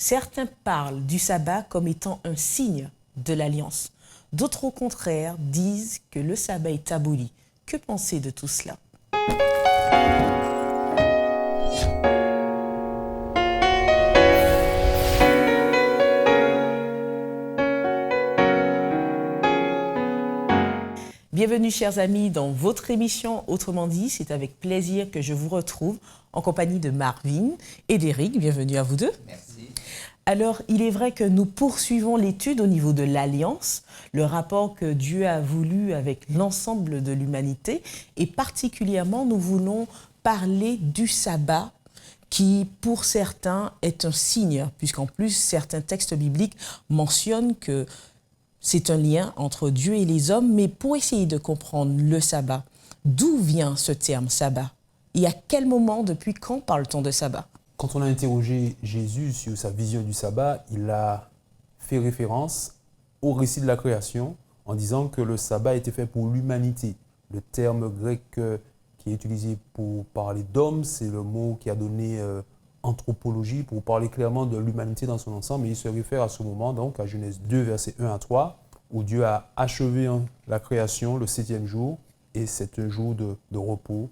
Certains parlent du sabbat comme étant un signe de l'alliance. D'autres, au contraire, disent que le sabbat est aboli. Que penser de tout cela? Bienvenue, chers amis, dans votre émission Autrement dit. C'est avec plaisir que je vous retrouve en compagnie de Marvin et d'Éric. Bienvenue à vous deux. Merci. Alors, il est vrai que nous poursuivons l'étude au niveau de l'Alliance, le rapport que Dieu a voulu avec l'ensemble de l'humanité. Et particulièrement, nous voulons parler du sabbat qui, pour certains, est un signe, puisqu'en plus, certains textes bibliques mentionnent que c'est un lien entre Dieu et les hommes, mais pour essayer de comprendre le sabbat, d'où vient ce terme sabbat? Et à quel moment, depuis quand parle-t-on de sabbat? Quand on a interrogé Jésus sur sa vision du sabbat, il a fait référence au récit de la création en disant que le sabbat était fait pour l'humanité. Le terme grec qui est utilisé pour parler d'homme, c'est le mot qui a donné anthropologie, pour parler clairement de l'humanité dans son ensemble. Et il se réfère à ce moment, donc, à Genèse 2, versets 1 à 3, où Dieu a achevé la création le 7e jour, et c'est un jour de repos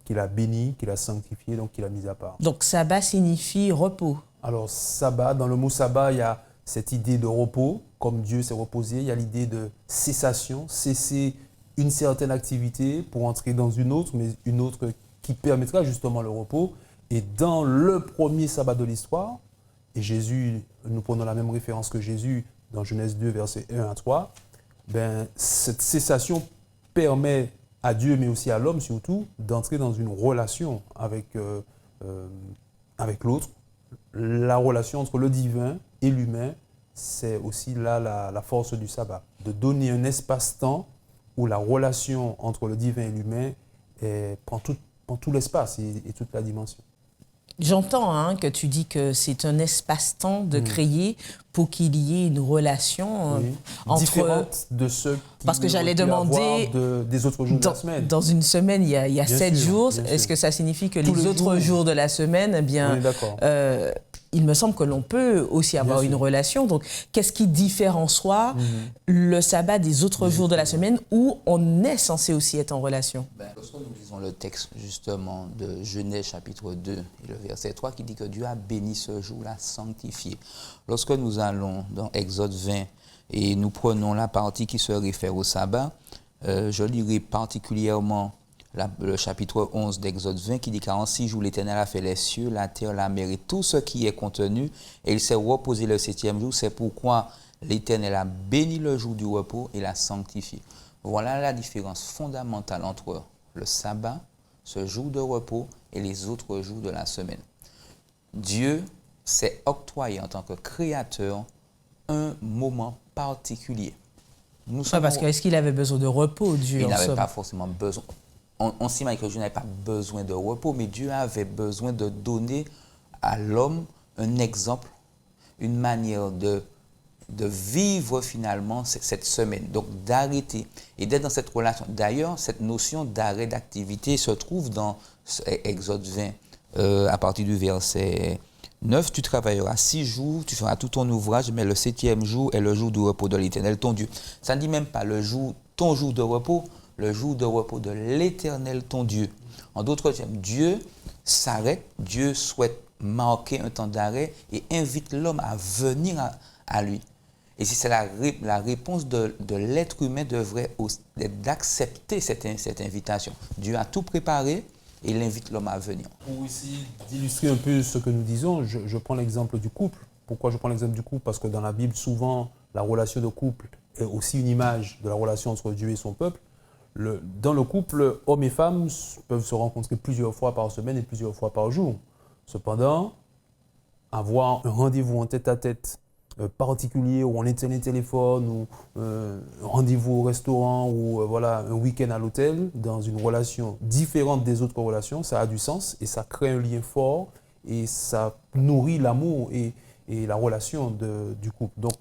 qu'il a béni, qu'il a sanctifié, donc qu'il a mis à part. Donc, sabbat signifie repos. Alors, sabbat, dans le mot sabbat, il y a cette idée de repos, comme Dieu s'est reposé. Il y a l'idée de cessation, cesser une certaine activité pour entrer dans une autre, mais une autre qui permettra justement le repos. Et dans le premier sabbat de l'histoire, et Jésus, nous prenons la même référence que Jésus dans Genèse 2, versets 1 à 3, cette cessation permet à Dieu, mais aussi à l'homme surtout, d'entrer dans une relation avec l'autre. La relation entre le divin et l'humain, c'est aussi là la force du sabbat, de donner un espace-temps où la relation entre le divin et l'humain prend tout l'espace et toute la dimension. J'entends que tu dis que c'est un espace-temps de créer pour qu'il y ait une relation entre... différente de ce qui parce que j'allais demander des autres jours de la semaine. Dans une semaine, il y a 7 jours. Est-ce que ça signifie que les autres jours de la semaine, eh bien, il me semble que l'on peut aussi avoir une relation. Donc, qu'est-ce qui différencie le sabbat des autres jours de la semaine où on est censé aussi être en relation? Lorsque nous lisons le texte justement de Genèse chapitre 2 et le verset 3 qui dit que Dieu a béni ce jour-là, sanctifié. Lorsque nous allons dans Exode 20 et nous prenons la partie qui se réfère au sabbat, je lirai particulièrement le chapitre 11 d'Exode 20 qui dit qu'en 6 jours l'Éternel a fait les cieux, la terre, la mer et tout ce qui est contenu et il s'est reposé le 7e jour. C'est pourquoi l'Éternel a béni le jour du repos et l'a sanctifié. Voilà la différence fondamentale entre le sabbat, ce jour de repos et les autres jours de la semaine. Dieu s'est octroyé en tant que créateur un moment particulier. Parce que est-ce qu'il avait besoin de repos, Dieu? Il n'avait pas forcément besoin. On s'imagine que Dieu n'avait pas besoin de repos, mais Dieu avait besoin de donner à l'homme un exemple, une manière de vivre finalement cette semaine, donc d'arrêter et d'être dans cette relation. D'ailleurs, cette notion d'arrêt d'activité se trouve dans Exode 20, à partir du verset 9, tu travailleras 6 jours, tu feras tout ton ouvrage, mais le 7e jour est le jour du repos de l'Éternel, ton Dieu. Ça ne dit même pas ton jour de repos, le jour de repos de l'Éternel, ton Dieu. En d'autres termes, Dieu s'arrête, Dieu souhaite marquer un temps d'arrêt et invite l'homme à venir à lui. Et si c'est la réponse de l'être humain devrait être d'accepter cette invitation. Dieu a tout préparé et il invite l'homme à venir. Pour essayer d'illustrer un peu ce que nous disons, je prends l'exemple du couple. Pourquoi je prends l'exemple du couple? Parce que dans la Bible, souvent, la relation de couple est aussi une image de la relation entre Dieu et son peuple. Dans le couple, hommes et femmes peuvent se rencontrer plusieurs fois par semaine et plusieurs fois par jour. Cependant, avoir un rendez-vous en tête-à-tête particulier où on éteint les téléphones, ou un rendez-vous au restaurant, ou un week-end à l'hôtel, dans une relation différente des autres relations, ça a du sens et ça crée un lien fort et ça nourrit l'amour et la relation du couple. Donc,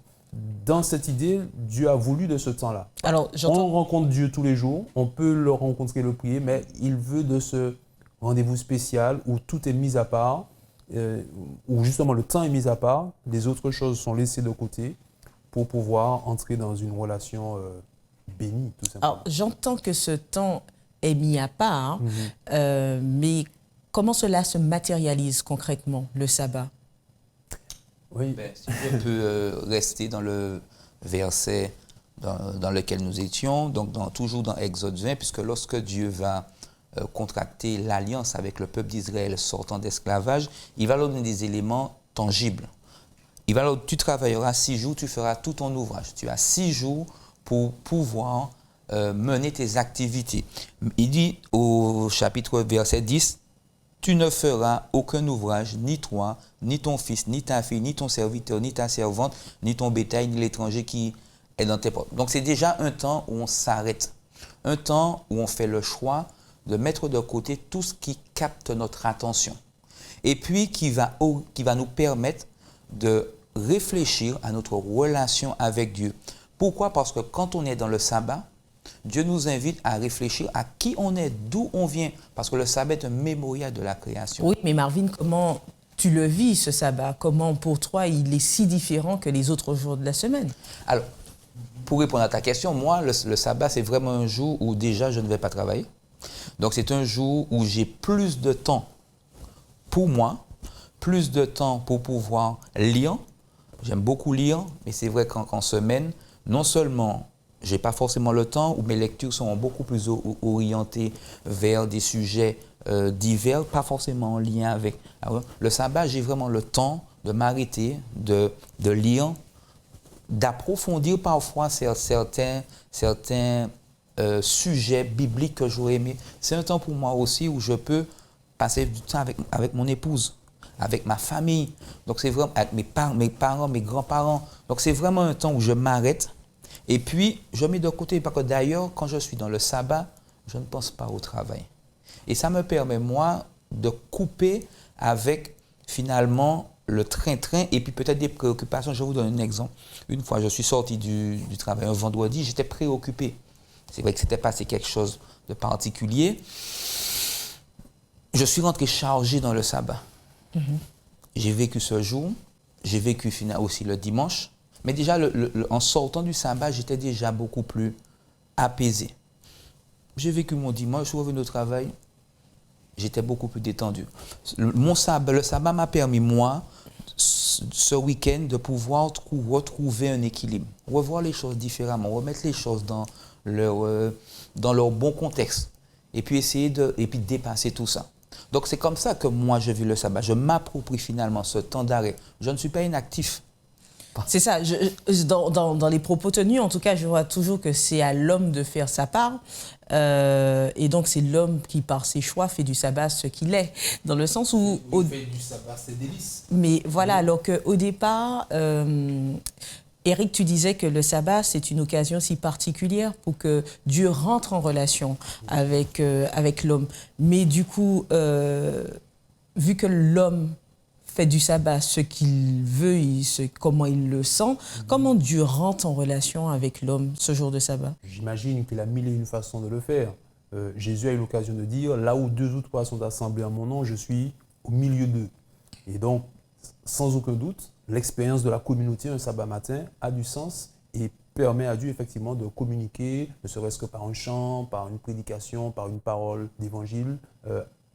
dans cette idée, Dieu a voulu de ce temps-là. Alors, on rencontre Dieu tous les jours, on peut le rencontrer, le prier, mais il veut de ce rendez-vous spécial où tout est mis à part où justement le temps est mis à part, les autres choses sont laissées de côté pour pouvoir entrer dans une relation bénie, tout simplement. Alors, j'entends que ce temps est mis à part, mais comment cela se matérialise concrètement, le sabbat? Oui. Si je peux rester dans le verset dans lequel nous étions, donc toujours dans Exode 20, puisque lorsque Dieu va contracter l'alliance avec le peuple d'Israël sortant d'esclavage, il va leur donner des éléments tangibles. Il va leur dire, tu travailleras 6 jours, tu feras tout ton ouvrage. Tu as 6 jours pour pouvoir mener tes activités. Il dit au chapitre verset 10, tu ne feras aucun ouvrage, ni toi, ni ton fils, ni ta fille, ni ton serviteur, ni ta servante, ni ton bétail, ni l'étranger qui est dans tes portes. Donc c'est déjà un temps où on s'arrête, un temps où on fait le choix de mettre de côté tout ce qui capte notre attention et puis qui va nous permettre de réfléchir à notre relation avec Dieu. Pourquoi? Parce que quand on est dans le sabbat, Dieu nous invite à réfléchir à qui on est, d'où on vient, parce que le sabbat est un mémorial de la création. Oui, mais Marvin, comment tu le vis, ce sabbat? Comment, pour toi, il est si différent que les autres jours de la semaine? Alors, pour répondre à ta question, moi, le sabbat, c'est vraiment un jour où déjà je ne vais pas travailler. Donc, c'est un jour où j'ai plus de temps pour moi, plus de temps pour pouvoir lire. J'aime beaucoup lire, mais c'est vrai qu'en semaine, non seulement je n'ai pas forcément le temps, où mes lectures sont beaucoup plus orientées vers des sujets divers, pas forcément en lien avec... Alors, le sabbat, j'ai vraiment le temps de m'arrêter, de lire, d'approfondir parfois certains sujets bibliques que j'aurais aimé. C'est un temps pour moi aussi où je peux passer du temps avec mon épouse, avec ma famille, donc c'est vraiment avec mes parents, mes grands-parents. Donc c'est vraiment un temps où je m'arrête et puis je mets de côté, parce que d'ailleurs, quand je suis dans le sabbat, je ne pense pas au travail. Et ça me permet, moi, de couper avec finalement le train-train et puis peut-être des préoccupations. Je vous donne un exemple. Une fois, je suis sorti du travail un vendredi, j'étais préoccupé. C'est vrai que c'était passé quelque chose de particulier. Je suis rentré chargé dans le sabbat. J'ai vécu ce jour, j'ai vécu aussi le dimanche, mais déjà en sortant du sabbat, j'étais déjà beaucoup plus apaisé. J'ai vécu mon dimanche, je suis revenu au travail, j'étais beaucoup plus détendu. Le sabbat m'a permis, moi, ce week-end, de pouvoir retrouver un équilibre, revoir les choses différemment, remettre les choses dans leur bon contexte, et puis essayer de dépasser tout ça. Donc c'est comme ça que moi je vis le sabbat. Je m'approprie finalement ce temps d'arrêt. Je ne suis pas inactif. C'est ça. Dans les propos tenus, en tout cas, je vois toujours que c'est à l'homme de faire sa part. Et donc c'est l'homme qui, par ses choix, fait du sabbat ce qu'il est. Dans le sens où... Il fait du sabbat ses délices. Mais voilà, alors qu'au départ... Eric, tu disais que le sabbat, c'est une occasion si particulière pour que Dieu rentre en relation avec l'homme. Mais du coup, vu que l'homme fait du sabbat ce qu'il veut, comment il le sent, comment Dieu rentre en relation avec l'homme ce jour de sabbat? J'imagine qu'il a mille et une façons de le faire. Jésus a eu l'occasion de dire, là où 2 ou 3 sont assemblés en mon nom, je suis au milieu d'eux. Et donc, sans aucun doute, l'expérience de la communauté un sabbat matin a du sens et permet à Dieu effectivement de communiquer, ne serait-ce que par un chant, par une prédication, par une parole d'évangile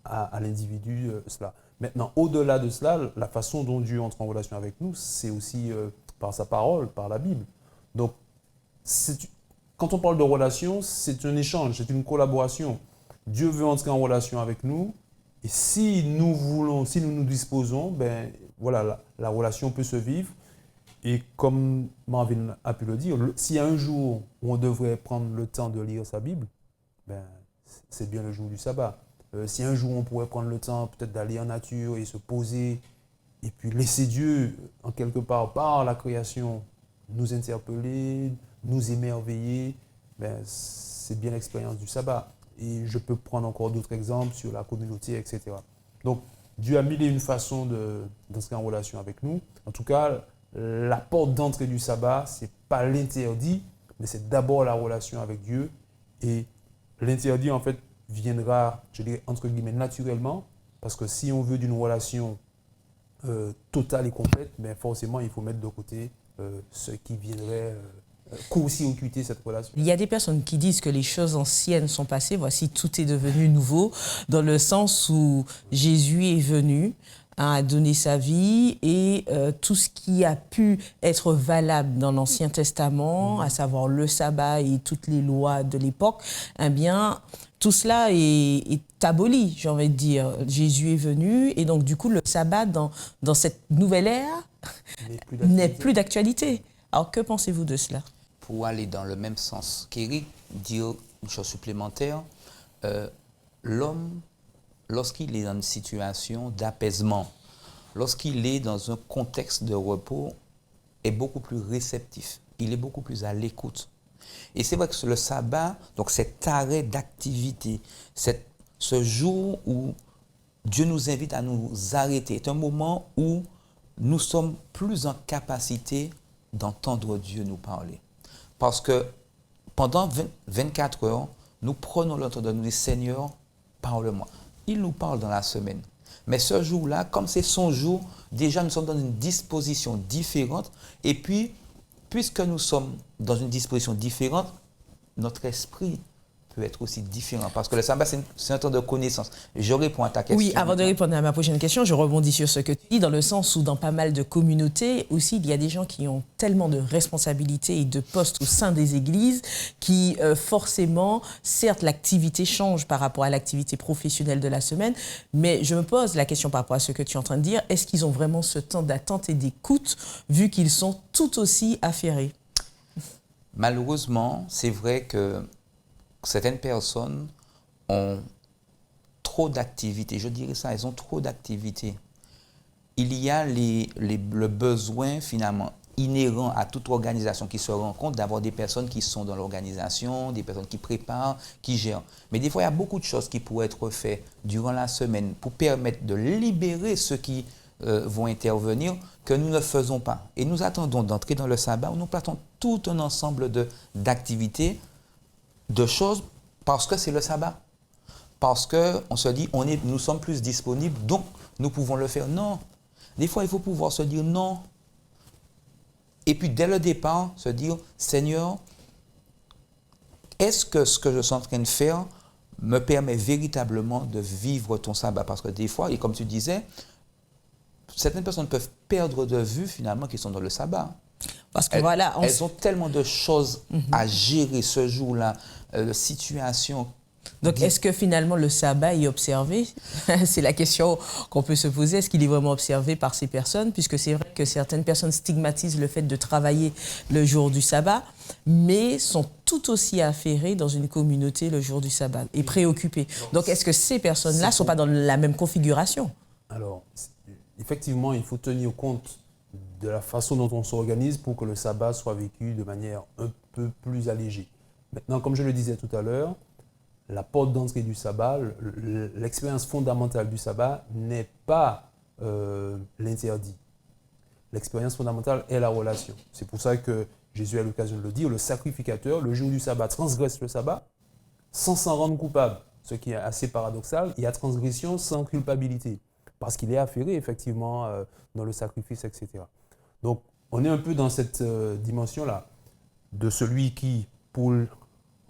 à l'individu. Cela. Maintenant, au-delà de cela, la façon dont Dieu entre en relation avec nous, c'est aussi par sa parole, par la Bible. Donc, quand on parle de relation, c'est un échange, c'est une collaboration. Dieu veut entrer en relation avec nous. Et si nous nous disposons, ben voilà, la relation peut se vivre. Et comme Marvin a pu le dire, s'il y a un jour où on devrait prendre le temps de lire sa Bible, ben c'est bien le jour du sabbat. Si un jour on pourrait prendre le temps peut-être d'aller en nature et se poser et puis laisser Dieu, en quelque part, par la création, nous interpeller, nous émerveiller, ben c'est bien l'expérience du sabbat. Et je peux prendre encore d'autres exemples sur la communauté, etc. Donc, Dieu a mille et une façons d'entrer en relation avec nous. En tout cas, la porte d'entrée du sabbat, ce n'est pas l'interdit, mais c'est d'abord la relation avec Dieu. Et l'interdit, en fait, viendra, je dirais, entre guillemets, naturellement, parce que si on veut d'une relation totale et complète, mais forcément, il faut mettre de côté ce qui viendrait court-circuiter cette relation. Il y a des personnes qui disent que les choses anciennes sont passées, voici tout est devenu nouveau, dans le sens où Jésus est venu, a donné sa vie et tout ce qui a pu être valable dans l'Ancien Testament, à savoir le sabbat et toutes les lois de l'époque, eh bien, tout cela est aboli, j'ai envie de dire. Jésus est venu et donc du coup le sabbat dans cette nouvelle ère n'est plus d'actualité. Alors que pensez-vous de cela? Pour aller dans le même sens qu'Éric, dire une chose supplémentaire, l'homme, lorsqu'il est dans une situation d'apaisement, lorsqu'il est dans un contexte de repos, est beaucoup plus réceptif, il est beaucoup plus à l'écoute. Et c'est vrai que le sabbat, donc cet arrêt d'activité, ce jour où Dieu nous invite à nous arrêter, est un moment où nous sommes plus en capacité d'entendre Dieu nous parler. Parce que pendant 24 heures, nous prenons le temps de nous dire « Seigneur, parle-moi ». Il nous parle dans la semaine. Mais ce jour-là, comme c'est son jour, déjà nous sommes dans une disposition différente. Et puis, puisque nous sommes dans une disposition différente, notre esprit peut être aussi différent. Parce que le sabbat, c'est un temps de connaissance. Je réponds à ta question. Oui, avant de répondre à ma prochaine question, je rebondis sur ce que tu dis, dans le sens où dans pas mal de communautés aussi, il y a des gens qui ont tellement de responsabilités et de postes au sein des églises qui forcément, certes, l'activité change par rapport à l'activité professionnelle de la semaine, mais je me pose la question par rapport à ce que tu es en train de dire, est-ce qu'ils ont vraiment ce temps d'attente et d'écoute vu qu'ils sont tout aussi affairés? Malheureusement, c'est vrai que certaines personnes ont trop d'activités. Je dirais ça, elles ont trop d'activités. Il y a le besoin finalement inhérent à toute organisation qui se rend compte d'avoir des personnes qui sont dans l'organisation, des personnes qui préparent, qui gèrent. Mais des fois, il y a beaucoup de choses qui pourraient être faites durant la semaine pour permettre de libérer ceux qui vont intervenir, que nous ne faisons pas. Et nous attendons d'entrer dans le sabbat où nous plaçons tout un ensemble d'activités, de choses, parce que c'est le sabbat. Parce qu'on se dit, nous sommes plus disponibles, donc nous pouvons le faire. Non. Des fois, il faut pouvoir se dire non. Et puis, dès le départ, se dire, Seigneur, est-ce que ce que je suis en train de faire me permet véritablement de vivre ton sabbat? Parce que des fois, et comme tu disais, certaines personnes peuvent perdre de vue finalement qu'ils sont dans le sabbat. Parce que elles ont tellement de choses à gérer ce jour-là, situation. Donc, est-ce que finalement le sabbat est observé? C'est la question qu'on peut se poser. Est-ce qu'il est vraiment observé par ces personnes? Puisque c'est vrai que certaines personnes stigmatisent le fait de travailler le jour du sabbat, mais sont tout aussi affairées dans une communauté le jour du sabbat et préoccupées. Donc, est-ce que ces personnes-là ne sont pas dans la même configuration? Alors, effectivement, il faut tenir compte de la façon dont on s'organise pour que le sabbat soit vécu de manière un peu plus allégée. Maintenant, comme je le disais tout à l'heure, la porte d'entrée du sabbat, l'expérience fondamentale du sabbat n'est pas l'interdit. L'expérience fondamentale est la relation. C'est pour ça que Jésus a l'occasion de le dire, le sacrificateur, le jour du sabbat, transgresse le sabbat sans s'en rendre coupable. Ce qui est assez paradoxal, il y a transgression sans culpabilité, parce qu'il est affairé effectivement dans le sacrifice, etc. Donc, on est un peu dans cette dimension-là de celui qui, pour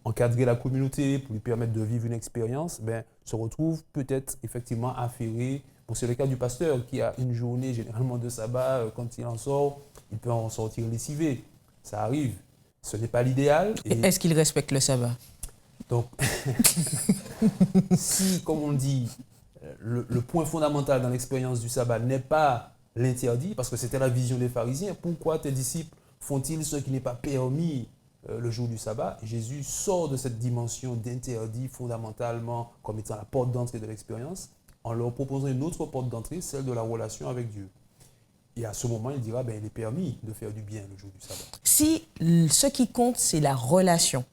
encadrer la communauté, pour lui permettre de vivre une expérience, se retrouve peut-être effectivement affairé. Bon, c'est le cas du pasteur qui a une journée généralement de sabbat. Quand il en sort, il peut en sortir lessivé. Ça arrive. Ce n'est pas l'idéal. Est-ce qu'il respecte le sabbat? Donc, si, comme on dit, le point fondamental dans l'expérience du sabbat n'est pas l'interdit, parce que c'était la vision des pharisiens, pourquoi tes disciples font-ils ce qui n'est pas permis le jour du sabbat? Jésus sort de cette dimension d'interdit fondamentalement comme étant la porte d'entrée de l'expérience en leur proposant une autre porte d'entrée, celle de la relation avec Dieu. Et à ce moment, il dira, il est permis de faire du bien le jour du sabbat. Si ce qui compte, c'est la relation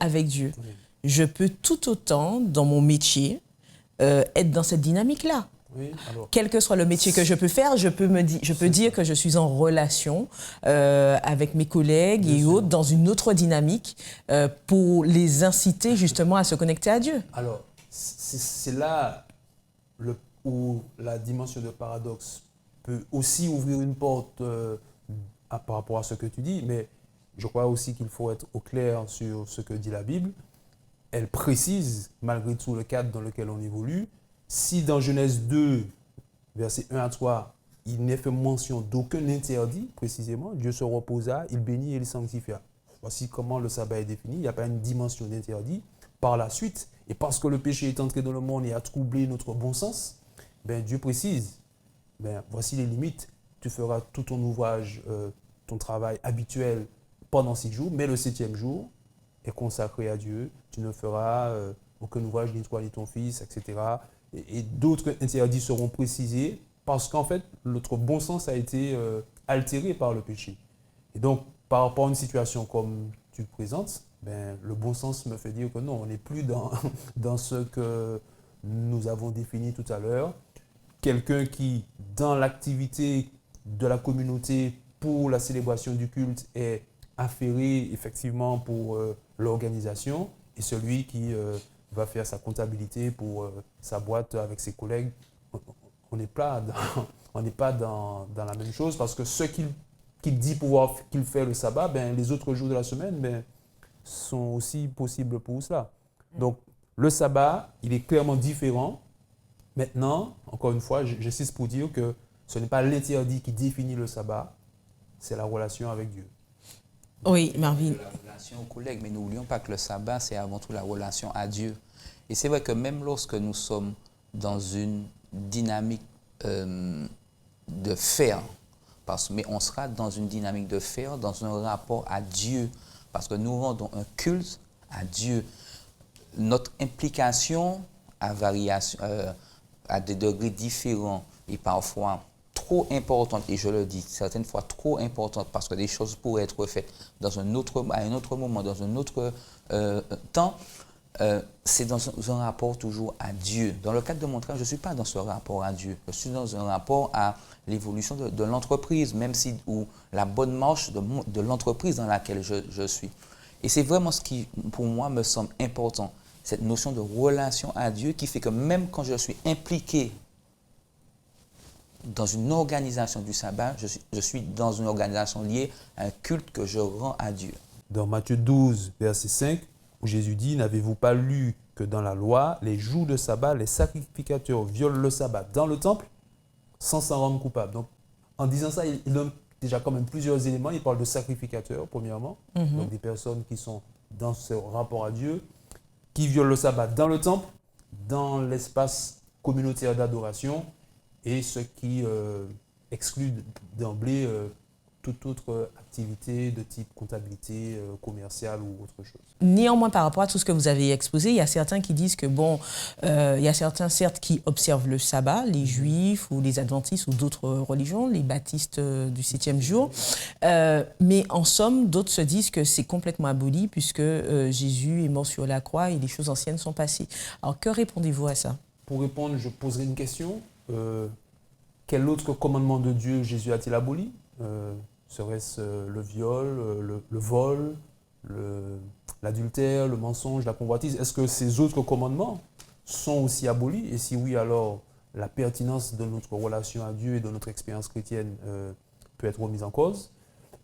avec Dieu, oui, je peux tout autant, dans mon métier, être dans cette dynamique-là. Oui, alors, quel que soit le métier que je peux faire, je peux dire que je suis en relation avec mes collègues et autres dans une autre dynamique pour les inciter justement à se connecter à Dieu. Alors, c'est là où la dimension de paradoxe peut aussi ouvrir une porte par rapport à ce que tu dis, mais je crois aussi qu'il faut être au clair sur ce que dit la Bible. Elle précise, malgré tout, le cadre dans lequel on évolue. Si dans Genèse 2, versets 1 à 3, il n'est fait mention d'aucun interdit, précisément, Dieu se reposa, il bénit et il sanctifia. Voici comment le sabbat est défini. Il n'y a pas une dimension d'interdit. Par la suite, et parce que le péché est entré dans le monde et a troublé notre bon sens, ben Dieu précise, voici les limites. Tu feras tout ton ouvrage, ton travail habituel pendant 6 jours, mais le 7e jour est consacré à Dieu. Tu ne feras aucun ouvrage, ni toi, ni ton fils, etc. Et d'autres interdits seront précisés parce qu'en fait, notre bon sens a été altéré par le péché. Et donc, par rapport à une situation comme tu le présentes, le bon sens me fait dire que non, on n'est plus dans ce que nous avons défini tout à l'heure. Quelqu'un qui, dans l'activité de la communauté pour la célébration du culte, est affairé effectivement pour l'organisation, et celui qui va faire sa comptabilité pour sa boîte avec ses collègues, on n'est pas dans la même chose, parce que ce qu'il dit qu'il fait le sabbat, les autres jours de la semaine sont aussi possibles pour cela. Donc le sabbat, il est clairement différent. Maintenant, encore une fois, j'insiste pour dire que ce n'est pas l'interdit qui définit le sabbat, c'est la relation avec Dieu. Oui, Marvin. La relation aux collègues, mais n'oublions pas que le sabbat, c'est avant tout la relation à Dieu. Et c'est vrai que même lorsque nous sommes dans une dynamique de faire, mais on sera dans une dynamique de faire, dans un rapport à Dieu, parce que nous rendons un culte à Dieu. Notre implication à des degrés différents et parfois trop importante, et je le dis, certaines fois trop importante, parce que des choses pourraient être faites à un autre moment, dans un autre temps, c'est dans un rapport toujours à Dieu. Dans le cadre de mon travail, je ne suis pas dans ce rapport à Dieu, je suis dans un rapport à l'évolution de l'entreprise, ou la bonne marche de l'entreprise dans laquelle je suis. Et c'est vraiment ce qui, pour moi, me semble important, cette notion de relation à Dieu qui fait que même quand je suis impliqué dans une organisation du sabbat, je suis dans une organisation liée à un culte que je rends à Dieu. Dans Matthieu 12, verset 5, où Jésus dit « N'avez-vous pas lu que dans la loi, les jours de sabbat, les sacrificateurs violent le sabbat dans le temple sans s'en rendre coupable ?» Donc, en disant ça, il donne déjà quand même plusieurs éléments. Il parle de sacrificateurs, premièrement, donc des personnes qui sont dans ce rapport à Dieu, qui violent le sabbat dans le temple, dans l'espace communautaire d'adoration, et ce qui exclut d'emblée toute autre activité de type comptabilité commerciale ou autre chose. Néanmoins, par rapport à tout ce que vous avez exposé, il y a certains qui disent que, il y a certains, certes, qui observent le sabbat, les juifs ou les adventistes ou d'autres religions, les baptistes du 7e jour. Mais en somme, d'autres se disent que c'est complètement aboli puisque Jésus est mort sur la croix et les choses anciennes sont passées. Alors, que répondez-vous à ça? Pour répondre, je poserai une question. Quel autre commandement de Dieu Jésus a-t-il aboli? Serait-ce le viol, le vol, l'adultère, le mensonge, la convoitise? Est-ce que ces autres commandements sont aussi abolis? Et si oui, alors la pertinence de notre relation à Dieu et de notre expérience chrétienne peut être remise en cause.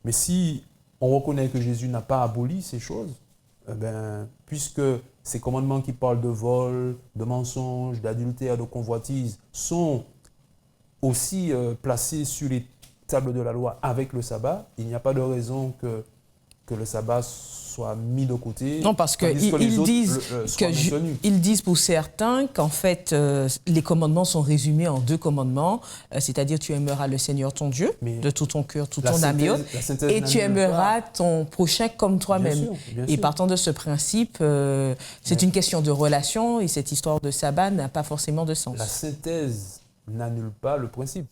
Mais si on reconnaît que Jésus n'a pas aboli ces choses, puisque ces commandements qui parlent de vol, de mensonge, d'adultère, de convoitise sont aussi placés sur les tables de la loi avec le sabbat, il n'y a pas de raison que le sabbat soit mis de côté. Non, parce qu'ils disent pour certains qu'en fait, les commandements sont résumés en 2 commandements, c'est-à-dire tu aimeras le Seigneur ton Dieu de tout ton cœur, toute ton âme et tu aimeras ton prochain comme toi-même. Et partant de ce principe, c'est une question de relation et cette histoire de sabbat n'a pas forcément de sens. La synthèse n'annule pas le principe.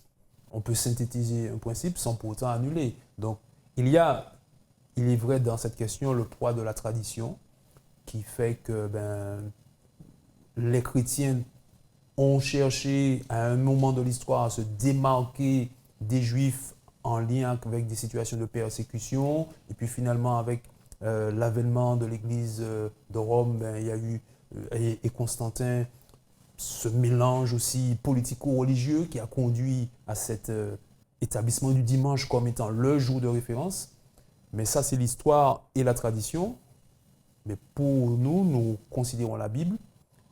On peut synthétiser un principe sans pour autant annuler. Donc, il est vrai dans cette question le poids de la tradition qui fait que les chrétiens ont cherché à un moment de l'histoire à se démarquer des Juifs en lien avec des situations de persécution. Et puis finalement, avec l'avènement de l'Église de Rome, il y a eu, et Constantin, ce mélange aussi politico-religieux qui a conduit à cet établissement du dimanche comme étant le jour de référence. Mais ça, c'est l'histoire et la tradition. Mais pour nous, nous considérons la Bible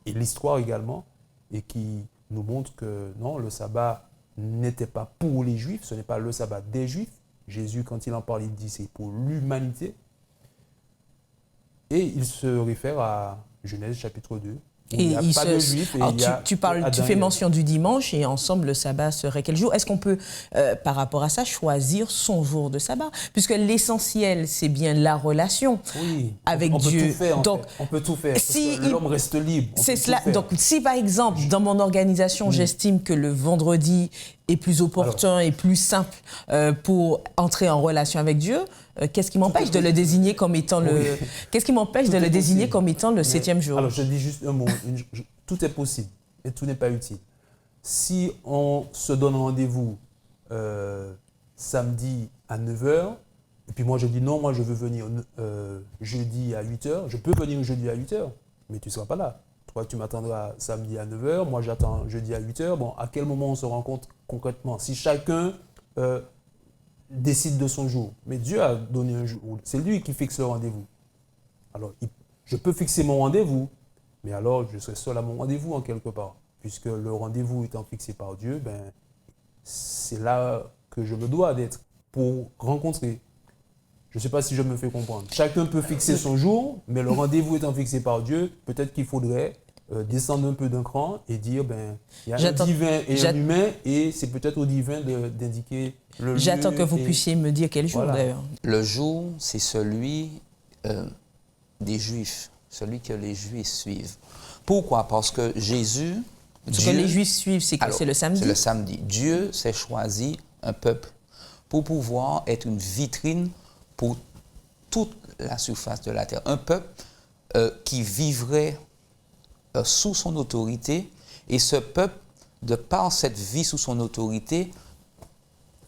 et l'histoire également, et qui nous montre que non, le sabbat n'était pas pour les Juifs, ce n'est pas le sabbat des Juifs. Jésus, quand il en parle, il dit c'est pour l'humanité. Et il se réfère à Genèse chapitre 2. Et il n'y a pas de Juifs. Alors, tu fais mention du dimanche et ensemble le sabbat serait quel jour? Est-ce qu'on peut, par rapport à ça, choisir son jour de sabbat? Puisque l'essentiel, c'est bien la relation avec Dieu. On peut tout faire. Donc, on peut tout faire. Si l'homme reste libre. C'est cela. Donc, si par exemple, dans mon organisation, j'estime que le vendredi est plus opportun et plus simple pour entrer en relation avec Dieu, qu'est-ce qui m'empêche de le désigner comme étant Qu'est-ce qui m'empêche de le désigner comme étant le 7e jour? Alors, je dis juste un mot. Tout est possible et tout n'est pas utile. Si on se donne rendez-vous samedi à 9h, et puis moi je dis non, moi je veux venir jeudi à 8h, je peux venir jeudi à 8h, mais tu ne seras pas là. Toi, tu m'attendras samedi à 9h, moi j'attends jeudi à 8h. Bon, à quel moment on se rencontre concrètement? Si chacun décide de son jour. Mais Dieu a donné un jour. C'est lui qui fixe le rendez-vous. Alors, je peux fixer mon rendez-vous, mais alors je serai seul à mon rendez-vous en quelque part. Puisque le rendez-vous étant fixé par Dieu, c'est là que je me dois d'être pour rencontrer. Je ne sais pas si je me fais comprendre. Chacun peut fixer son jour, mais le rendez-vous étant fixé par Dieu, peut-être qu'il faudrait descendre un peu d'un cran et dire, il y a un divin et un humain, et c'est peut-être au divin d'indiquer le lieu. J'attends que vous puissiez me dire quel jour, d'ailleurs. Le jour, c'est celui des Juifs, celui que les Juifs suivent. Pourquoi? Parce que Jésus... Ce que les Juifs suivent, c'est que c'est le samedi? C'est le samedi. Dieu s'est choisi un peuple pour pouvoir être une vitrine pour toute la surface de la terre. Un peuple qui vivrait sous son autorité, et ce peuple, de par cette vie sous son autorité,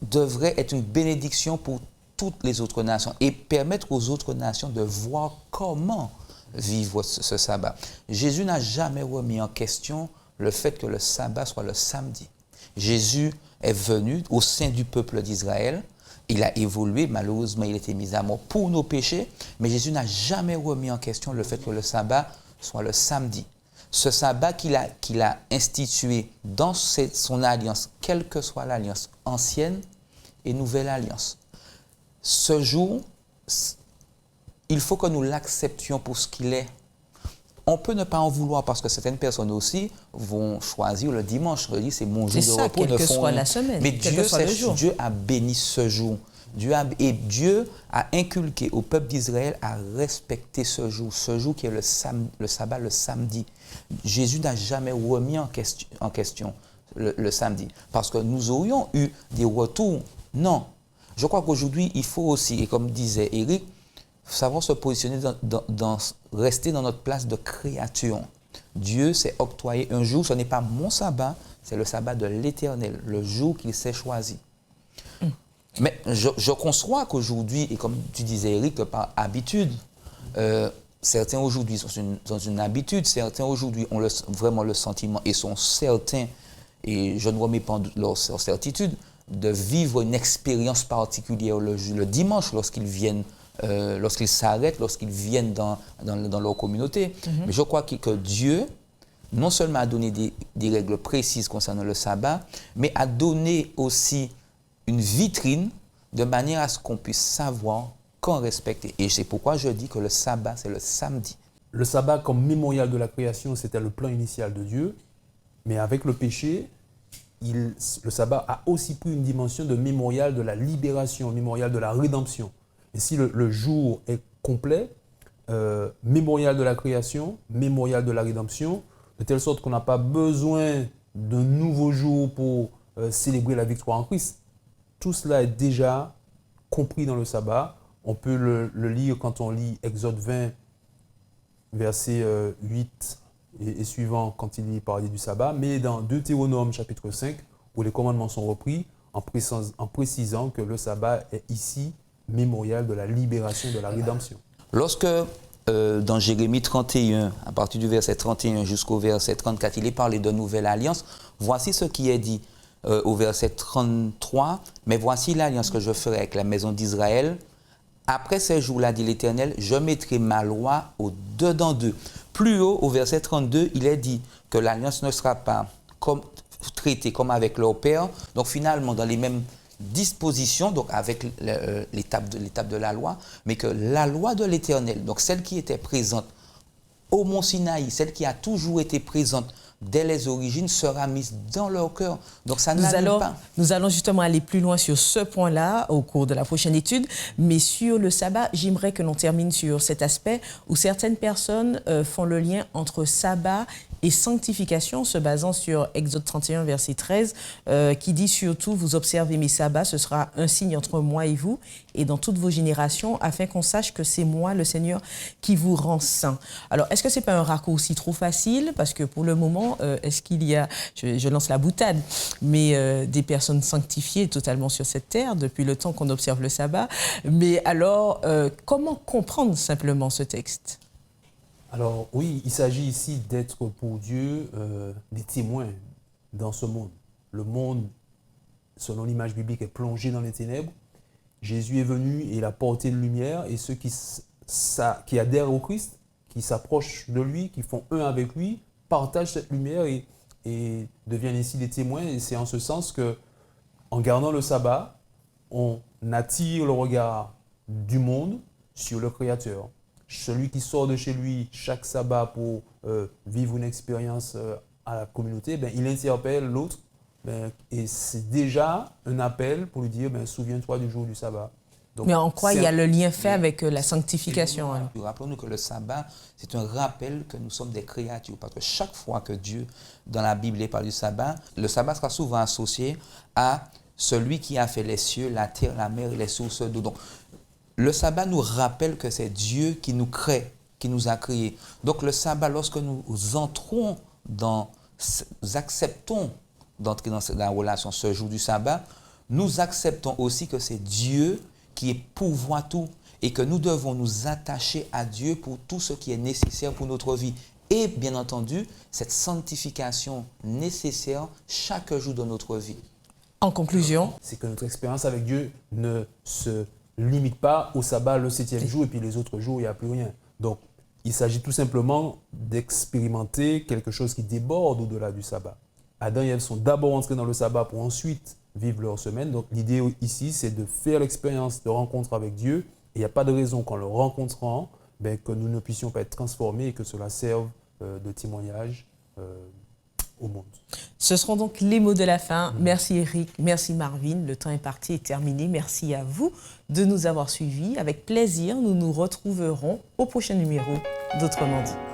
devrait être une bénédiction pour toutes les autres nations et permettre aux autres nations de voir comment vivre ce sabbat. Jésus n'a jamais remis en question le fait que le sabbat soit le samedi. Jésus est venu au sein du peuple d'Israël. Il a évolué, malheureusement, il a été mis à mort pour nos péchés, mais Jésus n'a jamais remis en question le fait que le sabbat soit le samedi. Ce sabbat qu'il a institué dans son alliance, quelle que soit l'alliance ancienne et nouvelle alliance. Ce jour, il faut que nous l'acceptions pour ce qu'il est. On peut ne pas en vouloir parce que certaines personnes aussi vont choisir le dimanche. C'est mon jour de repos. Quelle que soit la semaine. Mais Dieu a béni ce jour. Dieu a inculqué au peuple d'Israël à respecter ce jour qui est le sabbat, le samedi. Jésus n'a jamais remis en question le samedi, parce que nous aurions eu des retours. Non. Je crois qu'aujourd'hui, il faut aussi, et comme disait Éric, savoir se positionner rester dans notre place de créature. Dieu s'est octroyé un jour, ce n'est pas mon sabbat, c'est le sabbat de l'Éternel, le jour qu'il s'est choisi. Mais je conçois qu'aujourd'hui, et comme tu disais Éric, que par habitude, certains aujourd'hui sont dans une habitude, certains aujourd'hui ont vraiment le sentiment et sont certains, et je ne remets pas en doute leur certitude, de vivre une expérience particulière le dimanche lorsqu'ils s'arrêtent, lorsqu'ils viennent dans leur communauté. Mais je crois que Dieu, non seulement a donné des règles précises concernant le sabbat, mais a donné aussi une vitrine de manière à ce qu'on puisse savoir quand respecter. Et c'est pourquoi je dis que le sabbat, c'est le samedi. Le sabbat comme mémorial de la création, c'était le plan initial de Dieu. Mais avec le péché, le sabbat a aussi pris une dimension de mémorial de la libération, mémorial de la rédemption. Et si le jour est complet, mémorial de la création, mémorial de la rédemption, de telle sorte qu'on n'a pas besoin d'un nouveau jour pour célébrer la victoire en Christ. Tout cela est déjà compris dans le sabbat. On peut le lire quand on lit Exode 20, versets 8 et suivant, quand il y parlait du sabbat, mais dans Deutéronome chapitre 5, où les commandements sont repris, en précisant que le sabbat est ici mémorial de la libération, de la rédemption. Lorsque dans Jérémie 31, à partir du verset 31 jusqu'au verset 34, il est parlé de nouvelle alliance. Voici ce qui est dit au verset 33. Mais voici l'alliance que je ferai avec la maison d'Israël. Après ces jours-là, dit l'Éternel, je mettrai ma loi au-dedans d'eux. Plus haut, au verset 32, il est dit que l'alliance ne sera pas traitée comme avec leur père. Donc finalement, dans les mêmes dispositions, donc avec l'étape de la loi, mais que la loi de l'Éternel, donc celle qui était présente au mont Sinaï, celle qui a toujours été présente dès les origines, sera mise dans leur cœur. Donc ça n'annule pas. Nous allons justement aller plus loin sur ce point-là au cours de la prochaine étude, mais sur le sabbat, j'aimerais que l'on termine sur cet aspect où certaines personnes font le lien entre sabbat et sanctification, se basant sur Exode 31, verset 13, qui dit surtout, vous observez mes sabbats, ce sera un signe entre moi et vous, et dans toutes vos générations, afin qu'on sache que c'est moi, le Seigneur, qui vous rend saint. Alors, est-ce que ce n'est pas un raccourci trop facile? Parce que pour le moment, est-ce qu'il y a, je lance la boutade, mais des personnes sanctifiées totalement sur cette terre, depuis le temps qu'on observe le sabbat. Mais alors, comment comprendre simplement ce texte? Alors oui, il s'agit ici d'être pour Dieu des témoins dans ce monde. Le monde, selon l'image biblique, est plongé dans les ténèbres. Jésus est venu et il a porté une lumière, et ceux qui adhèrent au Christ, qui s'approchent de lui, qui font un avec lui, partagent cette lumière et deviennent ainsi des témoins. Et c'est en ce sens que, en gardant le sabbat, on attire le regard du monde sur le Créateur. Celui qui sort de chez lui chaque sabbat pour vivre une expérience à la communauté, il interpelle l'autre, et c'est déjà un appel pour lui dire souviens-toi du jour du sabbat. Donc, mais en quoi il y a le lien fait avec la sanctification? Rappelons-nous que le sabbat, c'est un rappel que nous sommes des créatures, parce que chaque fois que Dieu, dans la Bible, parle du sabbat, le sabbat sera souvent associé à celui qui a fait les cieux, la terre, la mer et les sources d'eau. Donc, le sabbat nous rappelle que c'est Dieu qui nous crée, qui nous a créés. Donc le sabbat, lorsque nous entrons nous acceptons d'entrer dans la relation ce jour du sabbat, nous acceptons aussi que c'est Dieu qui pourvoit tout et que nous devons nous attacher à Dieu pour tout ce qui est nécessaire pour notre vie. Et bien entendu, cette sanctification nécessaire chaque jour de notre vie. En conclusion, c'est que notre expérience avec Dieu ne se limite pas au sabbat le 7e jour et puis les autres jours, il n'y a plus rien. Donc, il s'agit tout simplement d'expérimenter quelque chose qui déborde au-delà du sabbat. Adam et Ève sont d'abord entrés dans le sabbat pour ensuite vivre leur semaine. Donc, l'idée ici, c'est de faire l'expérience de rencontre avec Dieu. Et il n'y a pas de raison qu'en le rencontrant, que nous ne puissions pas être transformés et que cela serve de témoignage au monde. Ce seront donc les mots de la fin. Merci Eric, merci Marvin. Le temps imparti est terminé. Merci à vous de nous avoir suivis. Avec plaisir, nous nous retrouverons au prochain numéro d'Autrement dit.